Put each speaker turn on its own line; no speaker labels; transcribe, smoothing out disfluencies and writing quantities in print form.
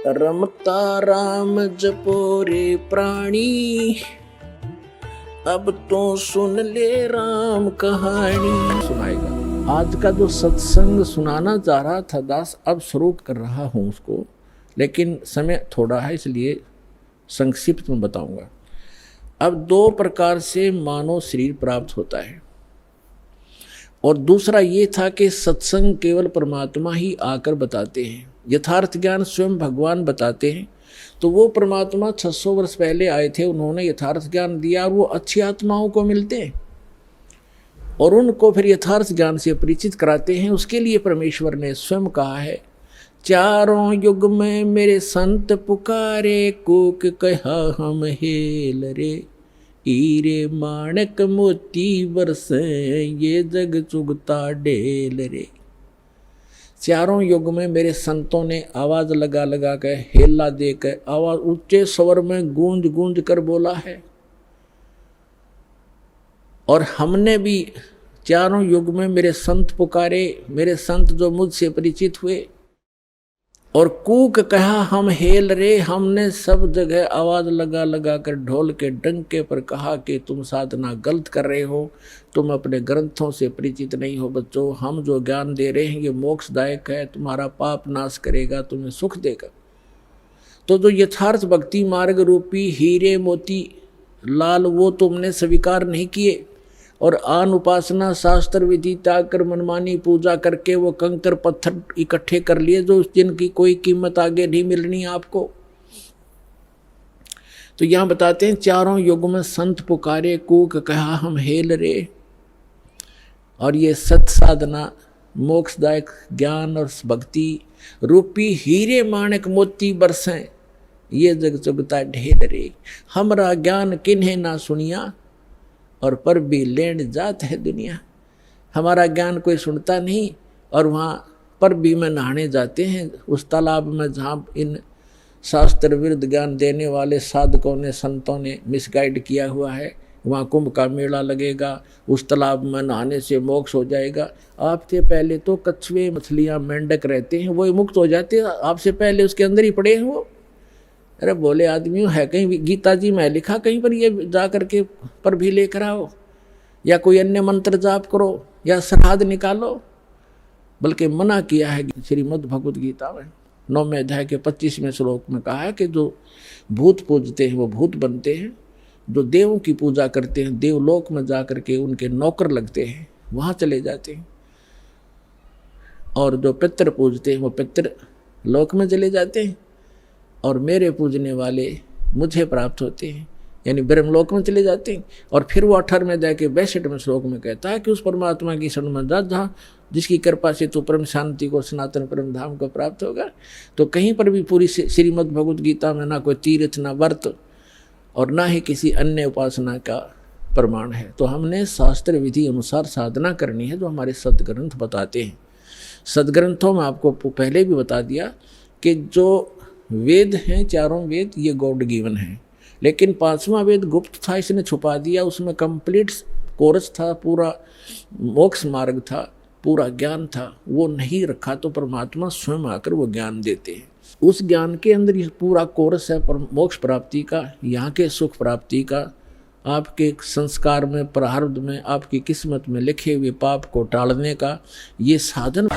रमता राम जपो रे प्राणी, अब तो सुन ले राम कहानी। सुनाएगा। आज का जो सत्संग सुनाना चाह रहा था दास, अब शुरू कर रहा हूँ उसको, लेकिन समय थोड़ा है इसलिए संक्षिप्त में बताऊंगा। अब दो प्रकार से मानव शरीर प्राप्त होता है, और दूसरा ये था कि सत्संग केवल परमात्मा ही आकर बताते हैं, यथार्थ ज्ञान स्वयं भगवान बताते हैं। तो वो परमात्मा 600 वर्ष पहले आए थे, उन्होंने यथार्थ ज्ञान दिया और वो अच्छी आत्माओं को मिलते हैं और उनको फिर यथार्थ ज्ञान से परिचित कराते हैं। उसके लिए परमेश्वर ने स्वयं कहा है, चारों युग में मेरे संत पुकारे, कोक कहा हम हेल रे, हीरे माणक मोती बरसे, ये जग चुगता ढेल रे। चारों युग में मेरे संतों ने आवाज लगा लगा कर, हेला देकर, आवाज ऊंचे स्वर में गूंज गूंज कर बोला है। और हमने भी चारों युग में मेरे संत पुकारे, मेरे संत जो मुझसे परिचित हुए, और कूक कहा हम हेल रे, हमने सब जगह आवाज लगा लगा कर ढोल के डंके पर कहा कि तुम साधना गलत कर रहे हो, तुम अपने ग्रंथों से परिचित नहीं हो बच्चों, हम जो ज्ञान दे रहे हैं ये मोक्षदायक है, तुम्हारा पाप नाश करेगा, तुम्हें सुख देगा। तो जो यथार्थ भक्ति मार्ग रूपी हीरे मोती लाल वो तुमने स्वीकार नहीं किए, और आन उपासना शास्त्र विधि त्याग कर मनमानी पूजा करके वो कंकर पत्थर इकट्ठे कर लिए जो जिनकी कोई कीमत आगे नहीं मिलनी आपको। तो यहां बताते हैं, चारों युग में संत पुकारे, कूक कहा हम हेल रे। और ये सत साधना मोक्षदायक ज्ञान और भक्ति रूपी हीरे माणक मोती बरसें, ये जग चुगता ढेल रे। हमरा ज्ञान किन्हें ना सुनिया, और पर भी लेंड जात है दुनिया। हमारा ज्ञान कोई सुनता नहीं, और वहाँ पर भी में नहाने जाते हैं उस तालाब में जहाँ इन शास्त्र विरुद्ध ज्ञान देने वाले साधकों ने, संतों ने मिसगाइड किया हुआ है। वहाँ कुंभ का मेला लगेगा, उस तालाब में नहाने से मोक्ष हो जाएगा। आपसे पहले तो कछुए मछलियाँ मेंढक रहते हैं, वो मुक्त हो जाते हैं, आपसे पहले उसके अंदर ही पड़े हैं वो। अरे बोले आदमियों, है कहीं गीता जी में लिखा कहीं पर ये जा करके पर भी लेकर आओ, या कोई अन्य मंत्र जाप करो, या श्राद्ध निकालो? बल्कि मना किया है श्रीमद् भगवद गीता में 9वें अध्याय के 25वें श्लोक में कहा है कि जो भूत पूजते हैं वो भूत बनते हैं, जो देवों की पूजा करते हैं देवलोक में जा करके उनके नौकर लगते हैं, वहाँ चले जाते हैं, और जो पितृ पूजते हैं वो पितृ लोक में चले जाते हैं, और मेरे पूजने वाले मुझे प्राप्त होते हैं, यानी ब्रह्मलोक में चले जाते हैं। और फिर वो 18वें अध्याय के 62वें श्लोक में कहता है कि उस परमात्मा की शरण में जा, जहाँ जिसकी कृपा से तू परम शांति को, सनातन परम धाम को प्राप्त होगा। तो कहीं पर भी पूरी श्रीमद् भगवद गीता में ना कोई तीर्थ, ना व्रत, और ना ही किसी अन्य उपासना का प्रमाण है। तो हमने शास्त्र विधि अनुसार साधना करनी है, जो हमारे सदग्रंथ बताते हैं। सदग्रंथों में आपको पहले भी बता दिया कि जो वेद हैं, चारों वेद, ये गॉड गिवन है, लेकिन 5वां वेद गुप्त था, इसने छुपा दिया। उसमें कंप्लीट कोर्स था, पूरा मोक्ष मार्ग था, पूरा ज्ञान था, वो नहीं रखा। तो परमात्मा स्वयं आकर वो ज्ञान देते हैं। उस ज्ञान के अंदर ये पूरा कोर्स है मोक्ष प्राप्ति का, यहाँ के सुख प्राप्ति का, आपके संस्कार में, प्रारब्ध में, आपकी किस्मत में लिखे हुए पाप को टालने का, ये साधन।